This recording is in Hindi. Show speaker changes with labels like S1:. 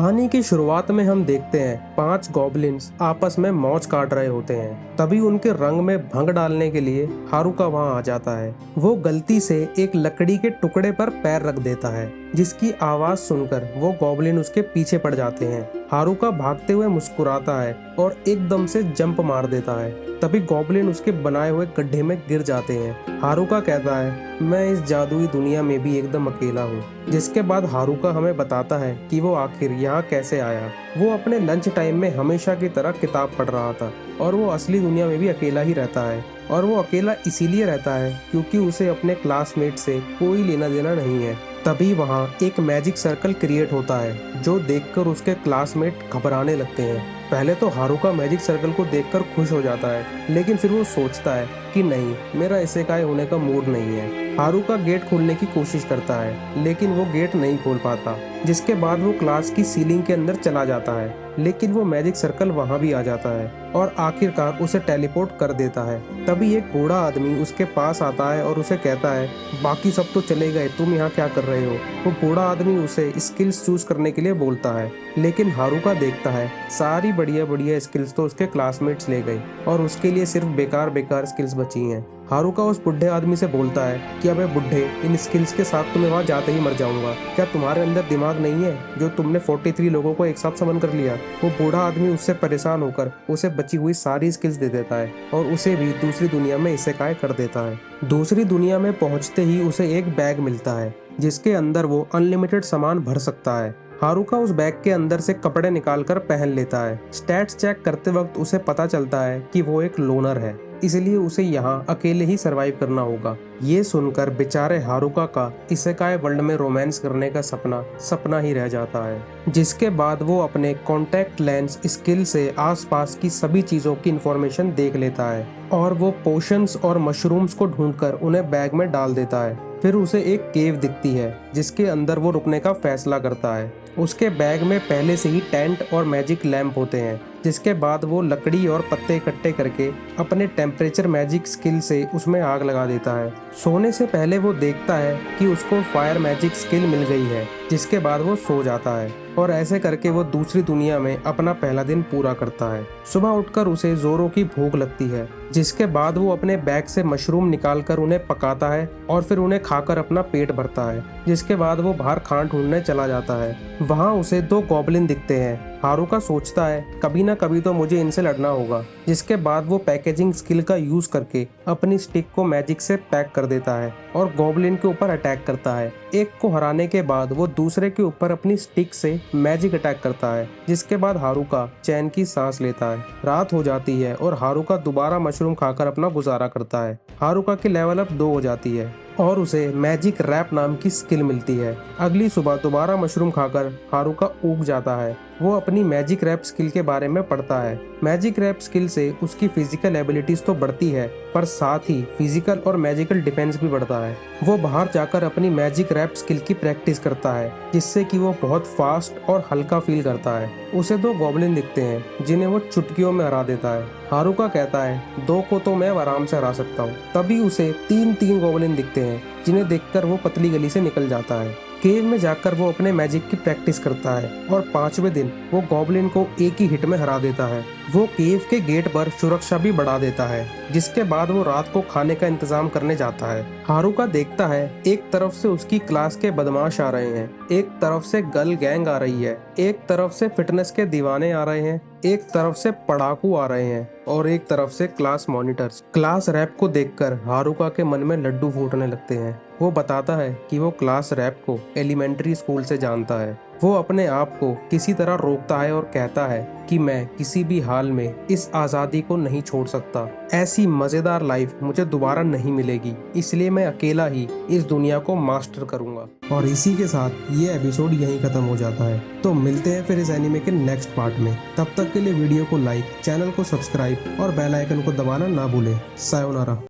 S1: कहानी की शुरुआत में हम देखते हैं 5 गॉब्लिन्स आपस में मौज काट रहे होते हैं। तभी उनके रंग में भंग डालने के लिए हारुका वहां आ जाता है। वो गलती से एक लकड़ी के टुकड़े पर पैर रख देता है, जिसकी आवाज सुनकर वो गॉब्लिन उसके पीछे पड़ जाते हैं। हारुका भागते हुए मुस्कुराता है और एकदम से जंप मार देता है। तभी गॉब्लिन उसके बनाए हुए गड्ढे में गिर जाते हैं। हारुका कहता है, मैं इस जादुई दुनिया में भी एकदम अकेला हूँ। जिसके बाद हारुका हमें बताता है कि वो आखिर यहाँ कैसे आया। वो अपने लंच टाइम में हमेशा की तरह किताब पढ़ रहा था और वो असली दुनिया में भी अकेला ही रहता है। और वो अकेला इसीलिए रहता है क्योंकि उसे अपने क्लासमेट से कोई लेना देना नहीं है। तभी वहाँ एक मैजिक सर्कल क्रिएट होता है, जो देखकर उसके क्लासमेट घबराने लगते हैं। पहले तो हारुका मैजिक सर्कल को देखकर खुश हो जाता है, लेकिन फिर वो सोचता है कि नहीं, मेरा इसेकाई होने का मूड नहीं है। हारुका गेट खोलने की कोशिश करता है, लेकिन वो गेट नहीं खोल पाता। जिसके बाद वो क्लास की सीलिंग के अंदर चला जाता है, लेकिन वो मैजिक सर्कल वहां भी आ जाता है और आखिरकार उसे टेलीपोर्ट कर देता है। तभी एक बूढ़ा आदमी उसके पास आता है और उसे कहता है, बाकी सब तो चले गए, तुम यहाँ क्या कर रहे हो। वो बूढ़ा आदमी उसे स्किल्स चूज करने के लिए बोलता है, लेकिन हारुका देखता है सारी बढ़िया बढ़िया स्किल्स तो उसके क्लासमेट्स ले गए और उसके लिए सिर्फ बेकार बेकार स्किल्स बची हैं। हारुका उस बुढ़े आदमी से बोलता है कि अबे बुढ़े, इन स्किल्स के साथ तुम्हें वहां जाते ही मर जाऊंगा। क्या तुम्हारे अंदर दिमाग नहीं है जो तुमने 43 लोगों को एक साथ समन कर लिया। वो बूढ़ा आदमी उससे परेशान होकर उसे बची हुई सारी स्किल्स दे देता है और उसे भी दूसरी दुनिया में इसेकाई कर देता है। दूसरी दुनिया में पहुंचते ही उसे एक बैग मिलता है, जिसके अंदर वो अनलिमिटेड सामान भर सकता है। हारुका उस बैग के अंदर से कपड़े निकालकर पहन लेता है। स्टैट्स चेक करते वक्त उसे पता चलता है कि वो एक लोनर है, इसलिए उसे यहाँ अकेले ही सरवाइव करना होगा। ये सुनकर बेचारे हारुका का इसेकाई वर्ल्ड में रोमांस करने का सपना ही रह जाता है। जिसके बाद वो अपने कॉन्टैक्ट लेंस स्किल से आसपास की सभी चीजों की इंफॉर्मेशन देख लेता है और वो पोशंस और मशरूम्स को ढूंढकर उन्हें बैग में डाल देता है। फिर उसे एक केव दिखती है, जिसके अंदर वो रुकने का फैसला करता है। उसके बैग में पहले से ही टेंट और मैजिक लैंप होते हैं। जिसके बाद वो लकड़ी और पत्ते इकट्ठे करके अपने टेम्परेचर मैजिक स्किल से उसमें आग लगा देता है। सोने से पहले वो देखता है कि उसको फायर मैजिक स्किल मिल गई है। जिसके बाद वो सो जाता है और ऐसे करके वो दूसरी दुनिया में अपना पहला दिन पूरा करता है। सुबह उठकर उसे जोरों की भूख लगती है, जिसके बाद वो अपने बैग से मशरूम निकालकर उन्हें पकाता है और फिर उन्हें खाकर अपना पेट भरता है। जिसके बाद वो बाहर खाना ढूंढने चला जाता है। वहाँ उसे 2 गॉब्लिन दिखते हैं। हारुका सोचता है कभी ना कभी तो मुझे इनसे लड़ना होगा। जिसके बाद वो पैकेजिंग स्किल का यूज करके अपनी स्टिक को मैजिक से पैक कर देता है और गॉब्लिन के ऊपर अटैक करता है। एक को हराने के बाद वो दूसरे के ऊपर अपनी स्टिक से मैजिक अटैक करता है। जिसके बाद हारुका चैन की सांस लेता है। रात हो जाती है और हारुका दोबारा मशरूम खाकर अपना गुजारा करता है। हारुका की लेवल अप 2 हो जाती है और उसे मैजिक रैप नाम की स्किल मिलती है। अगली सुबह दोबारा मशरूम खाकर हारुका ऊब जाता है। वो अपनी मैजिक रैप स्किल के बारे में पढ़ता है। मैजिक रैप स्किल से उसकी फिजिकल एबिलिटीज तो बढ़ती है, पर साथ ही फिजिकल और मैजिकल डिफेंस भी बढ़ता है। वो बाहर जाकर अपनी मैजिक रैप स्किल की प्रैक्टिस करता है, जिससे कि वो बहुत फास्ट और हल्का फील करता है। उसे 2 गॉब्लिन दिखते हैं, जिन्हें वो चुटकियों में हरा देता है। हारुका कहता है 2 को तो मैं आराम से हरा सकता हूँ। तभी उसे 3 गॉब्लिन दिखते हैं, जिन्हें देखकर वो पतली गली से निकल जाता है। केव में जाकर वो अपने मैजिक की प्रैक्टिस करता है और 5वें दिन वो गॉब्लिन को एक ही हिट में हरा देता है। वो केव के गेट पर सुरक्षा भी बढ़ा देता है। जिसके बाद वो रात को खाने का इंतजाम करने जाता है। हारुका देखता है एक तरफ से उसकी क्लास के बदमाश आ रहे हैं, एक तरफ से गर्ल गैंग आ रही है, एक तरफ से फिटनेस के दीवाने आ रहे हैं, एक तरफ से पढ़ाकू आ रहे हैं और एक तरफ से क्लास मॉनिटर्स। क्लास रैप को देखकर हारुका के मन में लड्डू फूटने लगते हैं। वो बताता है कि वो क्लास रैप को एलिमेंट्री स्कूल से जानता है। वो अपने आप को किसी तरह रोकता है और कहता है कि मैं किसी भी हाल में इस आज़ादी को नहीं छोड़ सकता। ऐसी मज़ेदार लाइफ मुझे दोबारा नहीं मिलेगी, इसलिए मैं अकेला ही इस दुनिया को मास्टर करूंगा। और इसी के साथ ये एपिसोड यहीं खत्म हो जाता है। तो मिलते हैं फिर इस एनीमे के नेक्स्ट पार्ट में। तब तक के लिए वीडियो को लाइक, चैनल को सब्सक्राइब और बेल आइकन को दबाना ना भूलें। सायोनारा।